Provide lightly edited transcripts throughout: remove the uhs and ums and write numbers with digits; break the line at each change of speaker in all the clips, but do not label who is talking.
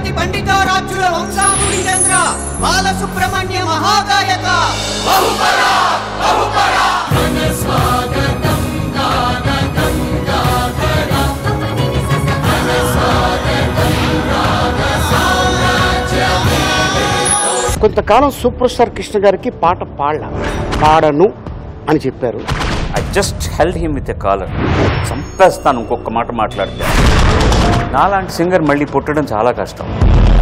చక్రవర్తి పండితారాధ్యుల వంశాముడి చంద్ర బాలసుబ్రహ్మణ్య మహాగాయక బహుపరా బహుపరా స్వాగతం గానకం గాధర
కొంతకాలం super star Krishna గారికి పాట పాడను అని చెప్పారు.
I just held him with a collar. చంపేస్తాను ఇంకొక మాట మాట్లాడితే. నాలాంటి సింగర్ మళ్ళీ పుట్టడం చాలా కష్టం.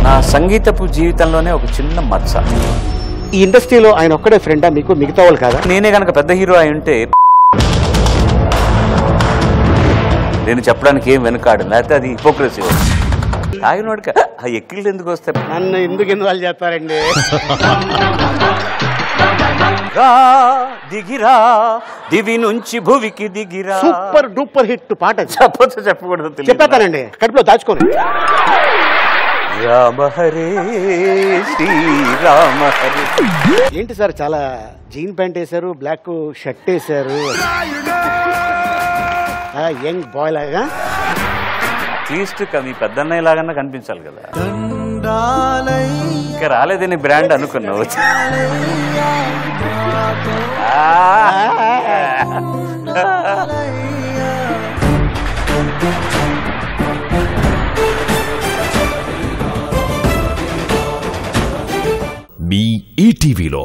నా సంగీతపు జీవితంలోనే ఒక చిన్న మచ్చ.
ఈ ఇండస్ట్రీలో ఆయన ఒక్కడే ఫ్రెండా మీకు, మిగతా వాళ్ళు కాదా?
నేనే కనుక పెద్ద హీరో అయి ఉంటే నేను చెప్పడానికి ఏం వెనుకాడు, లేకపోతే అది హిపోక్రసీ. తాగినోడికి ఆ ఎక్కిళ్ళు ఎందుకు వస్తారు?
నన్ను ఎందుకు ఇన్వాల్వ్ చేస్తారండి?
దిగిరా దివి నుంచి భువికి దిగిరా.
సూపర్ డూపర్ హిట్ పాట.
చెప్పొచ్చు చెప్పకూడదు
చెప్పేస్తానండి, కడుపులో దాచుకోండి.
రామ హరే శ్రీరామ హరే.
ఏంటి సార్ చాలా జీన్ ప్యాంట్ వేశారు, బ్లాక్ షర్ట్ వేశారు, యంగ్ బాయ్ లాగా.
అట్లీస్ట్ మీ పెద్దన్నయ్య లాగన్నా కనిపించాలి కదా. ఇంకా రాలేదని బ్రాండ్ అనుకున్నావు.
మీ ఈటీవీలో